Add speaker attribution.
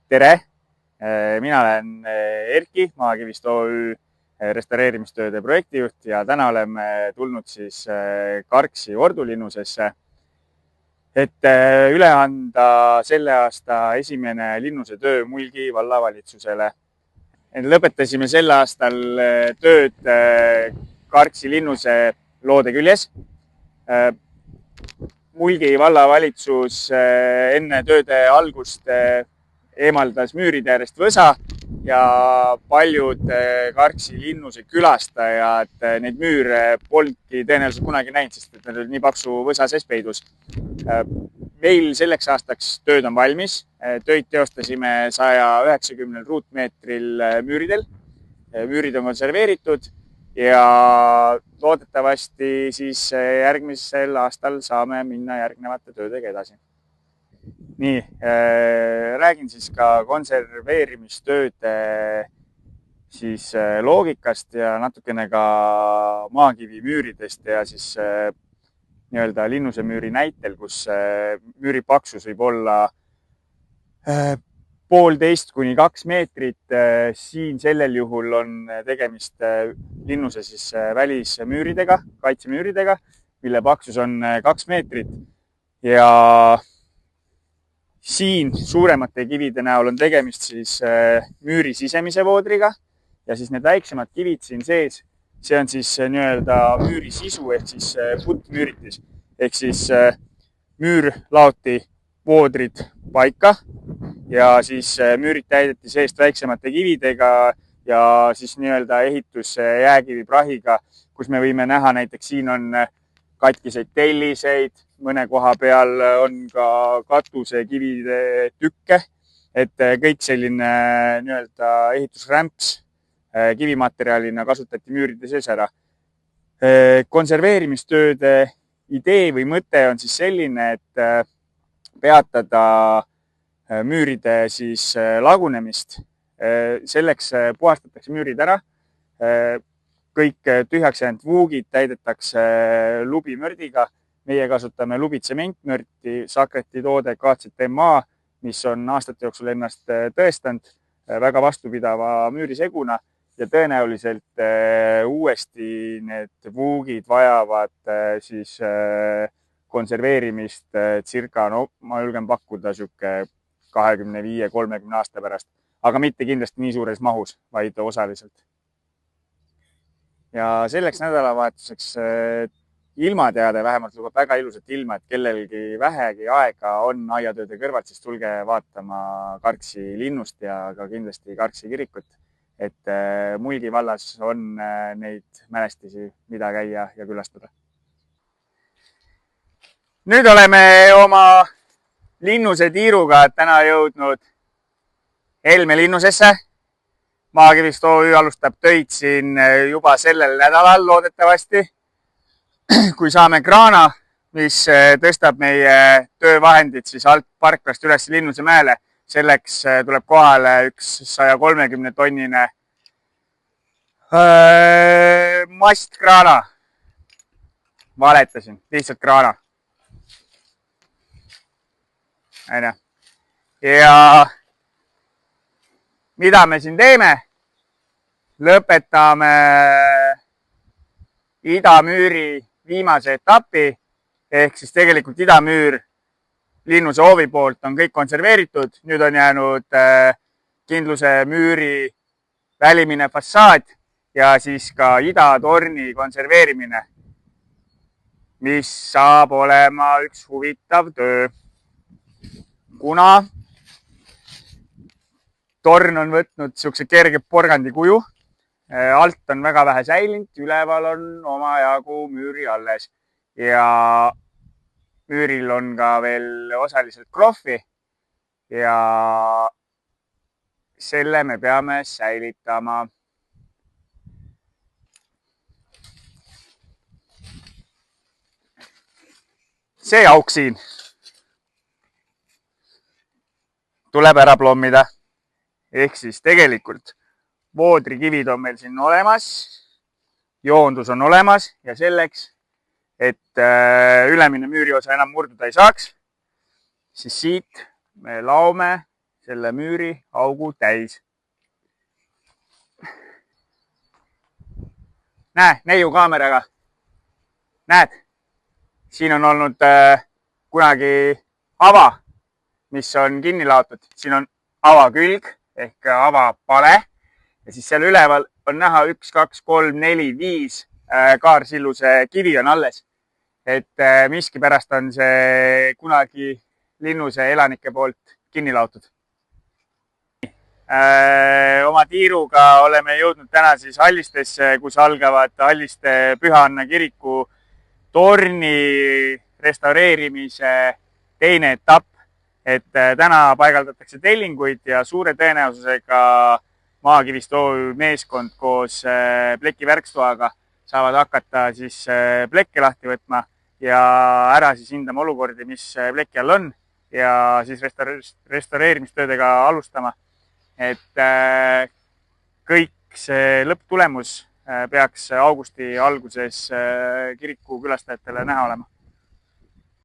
Speaker 1: Tere! Mina olen Erki Maakivist OÜ restaureerimistööde projektijuht ja täna oleme tulnud siis Karksi ordulinnusesse, et üle anda selle aasta esimene linnuse töö Mulgi vallavalitsusele. Lõpetasime sel aastal tööd Karksi linnuse loode küljes. Mulgi vallavalitsus enne tööde algust eemaldas müüride äärest võsa ja paljud Karksi linnuse külastajad neid müüre polnudki tõenäoliselt kunagi näinud, sest need olid nii paksu võsa sees peidus. Meil selleks aastaks tööd on valmis. Töid teostasime 190 ruutmeetril müüridel. Müürid on konserveeritud ja loodetavasti siis järgmisel aastal saame minna järgnevate töödega edasi. Nii, räägin siis ka konserveerimistööde siis loogikast ja natukene ka maakivi müüridest ja siis nii-öelda linnuse müüri näitel, kus müüri paksus võib olla 1,5 kuni 2 meetrit. Siin sellel juhul on tegemist linnuse siis välismüüridega, kaitsemüüridega, mille paksus on 2 meetrit ja siin suuremate kivide näol on tegemist siis müüri sisemise voodriga ja siis need väiksemad kivid siin sees, see on siis nii-öelda müüri sisu ehk siis puttmüüritis. Ehk siis müür laoti voodrid paika ja siis müürid täideti seest väiksemate kividega ja siis nii-öelda ehitus jääkivi prahiga, kus me võime näha, näiteks siin on katkiseid telliseid, mõne koha peal on ka katusekivide tükke, et kõik selline nii-öelda ehitusrämps kivimaterjalina kasutati müüride sees ära. Konserveerimistööde idee või mõte on siis selline, et peatada müüride siis lagunemist. Selleks puhastatakse müürid ära. Kõik tühjaks jäänud vuugid täidetakse lubimördiga. Meie kasutame lubitsementmörti, Sakreti toode KZMA, mis on aastate jooksul ennast tõestanud väga vastupidava müüriseguna ja tõenäoliselt uuesti need vuugid vajavad siis konserveerimist circa, ma julgen pakkuda siuke 25-30 aasta pärast, aga mitte kindlasti nii suures mahus, vaid osaliselt. Ja selleks nädalavahetuseks ilmateade vähemalt lubab väga ilusat ilma, et kellelgi vähegi aega on aiatööde kõrvalt, siis tulge vaatama Karksi linnust ja ka kindlasti Karksi kirikut, et Mulgi vallas on neid mälestisi, mida käia ja külastada. Nüüd oleme oma linnuse tiiruga täna jõudnud Helme linnusesse. Maakivist OÜ alustab töid siin juba sellel nädalal loodetavasti. Kui saame kraana, mis tõstab meie töövahendid siis alt parklast üles linnuse mäele, selleks tuleb kohale üks 130 tonnine mastkraana. Valetasin, lihtsalt kraana. Ja mida me siin teeme? Lõpetame idamüüri viimase etapi ehk siis tegelikult idamüür linnuse hoovi poolt on kõik konserveeritud. Nüüd on jäänud kindluse müüri välimine fassaad ja siis ka idatorni konserveerimine, mis saab olema üks huvitav töö. Kuna torn on võtnud siukse kerge porgandi kuju, alt on väga vähe säilinud, üleval on omajagu müüri alles ja müüril on ka veel osaliselt krohvi ja selle me peame säilitama. See auk siin tuleb ära plommida. Ehk siis tegelikult voodrikivid on meil siin olemas, joondus on olemas ja selleks, et ülemine müüriosa enam murduda ei saaks, siis siit me laome selle müüri augu täis. Näe, neiu kaameraga. Näed, siin on olnud kunagi ava, mis on kinni laotud. Siin on ava külg ehk ava pale ja siis seal üleval on näha 1, 2, 3, 4, 5 kaarsilluse kivi on alles. Et miskipärast on see kunagi Linnuse elanike poolt kinni laotud. Oma tiiruga oleme jõudnud täna siis Hallistesse, kus algavad Halliste Püha Anna kiriku torni restaureerimise teine etapp. Et täna paigaldatakse tellinguid ja suure tõenäosusega Maakivist OÜ meeskond koos pleki värkstoaga saavad hakata siis plekke lahti võtma ja ära siis hindama olukordi, mis pleki all on ja siis restaureerimistöödega alustama. Et kõik see lõpptulemus peaks augusti alguses kiriku külastajatele näha olema.